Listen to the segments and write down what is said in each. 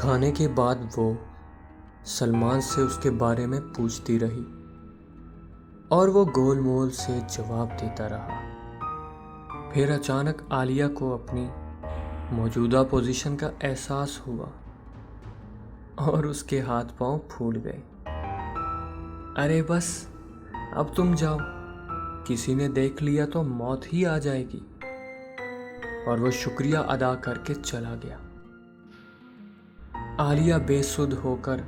کھانے کے بعد وہ سلمان سے اس کے بارے میں پوچھتی رہی اور وہ گول مول سے جواب دیتا رہا۔ پھر اچانک عالیہ کو اپنی موجودہ پوزیشن کا احساس ہوا اور اس کے ہاتھ پاؤں پھول گئے۔ ارے بس اب تم جاؤ، کسی نے دیکھ لیا تو موت ہی آ جائے گی۔ اور وہ شکریہ ادا کر کے چلا گیا۔ عالیہ بے سدھ ہو کر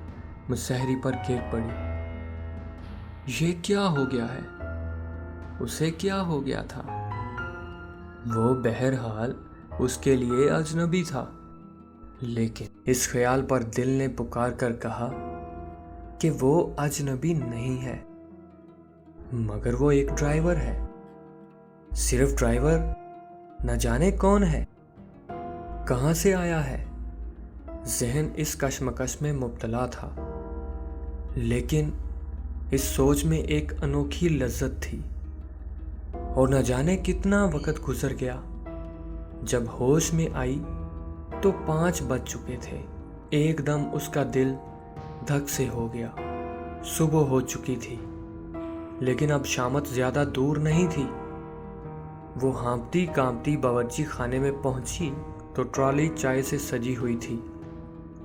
مسحری پر گر پڑی۔ یہ کیا ہو گیا ہے؟ اسے کیا ہو گیا تھا؟ وہ بہرحال اس کے لیے اجنبی تھا، لیکن اس خیال پر دل نے پکار کر کہا کہ وہ اجنبی نہیں ہے، مگر وہ ایک ڈرائیور ہے۔ صرف ڈرائیور، نہ جانے کون ہے، کہاں سے آیا ہے۔ ذہن اس کشمکش میں مبتلا تھا، لیکن اس سوچ میں ایک انوکھی لذت تھی۔ اور نہ جانے کتنا وقت گزر گیا، جب ہوش میں آئی تو 5 بج چکے تھے۔ ایک دم اس کا دل دھک سے ہو گیا۔ صبح ہو چکی تھی، لیکن اب شامت زیادہ دور نہیں تھی۔ وہ ہانپتی کانپتی باورچی خانے میں پہنچی تو ٹرالی چائے سے سجی ہوئی تھی۔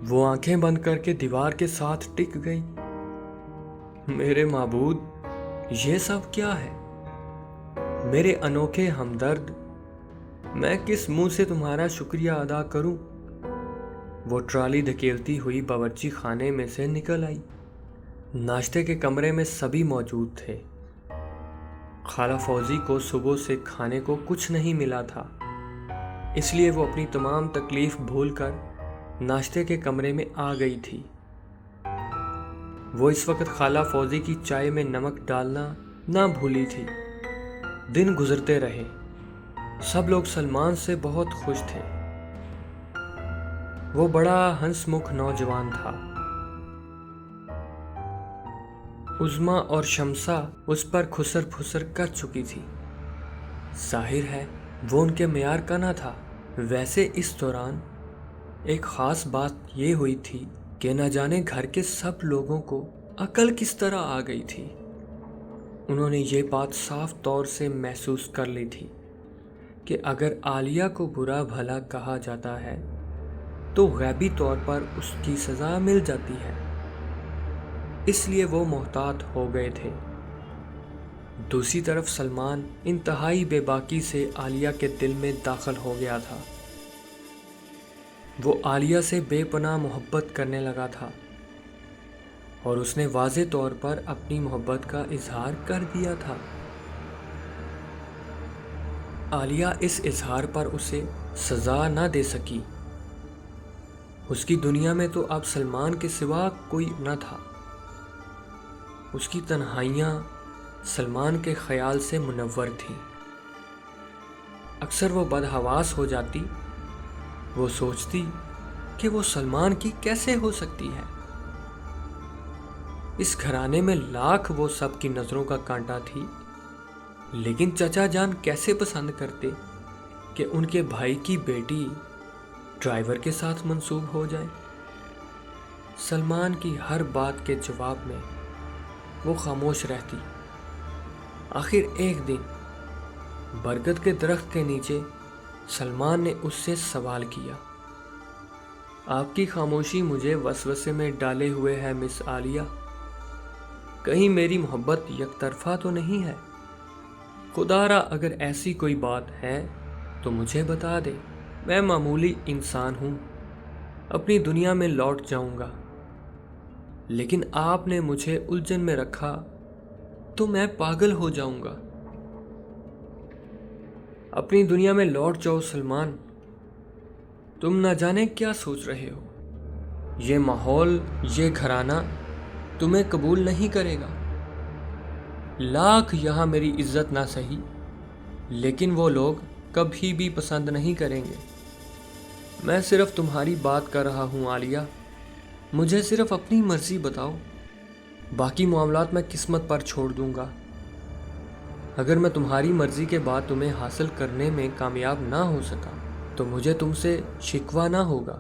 وہ آنکھیں بند کر کے دیوار کے ساتھ ٹک گئی۔ میرے معبود، یہ سب کیا ہے؟ میرے انوکھے ہمدرد، میں کس منہ سے تمہارا شکریہ ادا کروں؟ وہ ٹرالی دھکیلتی ہوئی باورچی خانے میں سے نکل آئی۔ ناشتے کے کمرے میں سبھی موجود تھے۔ خالہ فوزی کو صبح سے کھانے کو کچھ نہیں ملا تھا، اس لیے وہ اپنی تمام تکلیف بھول کر ناشتے کے کمرے میں آ گئی تھی۔ وہ اس وقت خالہ فوزی کی چائے میں نمک ڈالنا نہ بھولی تھی۔ دن گزرتے رہے، سب لوگ سلمان سے بہت خوش تھے۔ وہ بڑا ہنس مکھ نوجوان تھا۔ عظمیٰ اور شمسہ اس پر خسر پھسر کر چکی تھی۔ ظاہر ہے وہ ان کے معیار کا نہ تھا۔ ویسے اس دوران ایک خاص بات یہ ہوئی تھی کہ نہ جانے گھر کے سب لوگوں کو عقل کس طرح آ گئی تھی۔ انہوں نے یہ بات صاف طور سے محسوس کر لی تھی کہ اگر عالیہ کو برا بھلا کہا جاتا ہے تو غیبی طور پر اس کی سزا مل جاتی ہے، اس لیے وہ محتاط ہو گئے تھے۔ دوسری طرف سلمان انتہائی بے باکی سے عالیہ کے دل میں داخل ہو گیا تھا۔ وہ عالیہ سے بے پناہ محبت کرنے لگا تھا اور اس نے واضح طور پر اپنی محبت کا اظہار کر دیا تھا۔ عالیہ اس اظہار پر اسے سزا نہ دے سکی۔ اس کی دنیا میں تو اب سلمان کے سوا کوئی نہ تھا۔ اس کی تنہائیاں سلمان کے خیال سے منور تھیں۔ اکثر وہ بدحواس ہو جاتی۔ وہ سوچتی کہ وہ سلمان کی کیسے ہو سکتی ہے۔ اس گھرانے میں لاکھ وہ سب کی نظروں کا کانٹا تھی، لیکن چچا جان کیسے پسند کرتے کہ ان کے بھائی کی بیٹی ڈرائیور کے ساتھ منسوب ہو جائے۔ سلمان کی ہر بات کے جواب میں وہ خاموش رہتی۔ آخر ایک دن برگد کے درخت کے نیچے سلمان نے اس سے سوال کیا، آپ کی خاموشی مجھے وسوسے میں ڈالے ہوئے ہے مس عالیہ، کہیں میری محبت یک طرفہ تو نہیں ہے؟ خدا را اگر ایسی کوئی بات ہے تو مجھے بتا دے، میں معمولی انسان ہوں، اپنی دنیا میں لوٹ جاؤں گا، لیکن آپ نے مجھے الجھن میں رکھا تو میں پاگل ہو جاؤں گا۔ اپنی دنیا میں لوٹ جاؤ سلمان، تم نہ جانے کیا سوچ رہے ہو۔ یہ ماحول، یہ گھرانہ تمہیں قبول نہیں کرے گا۔ لاکھ یہاں میری عزت نہ سہی، لیکن وہ لوگ کبھی بھی پسند نہیں کریں گے۔ میں صرف تمہاری بات کر رہا ہوں عالیہ، مجھے صرف اپنی مرضی بتاؤ، باقی معاملات میں قسمت پر چھوڑ دوں گا۔ اگر میں تمہاری مرضی کے بعد تمہیں حاصل کرنے میں کامیاب نہ ہو سکا تو مجھے تم سے شکوہ نہ ہوگا۔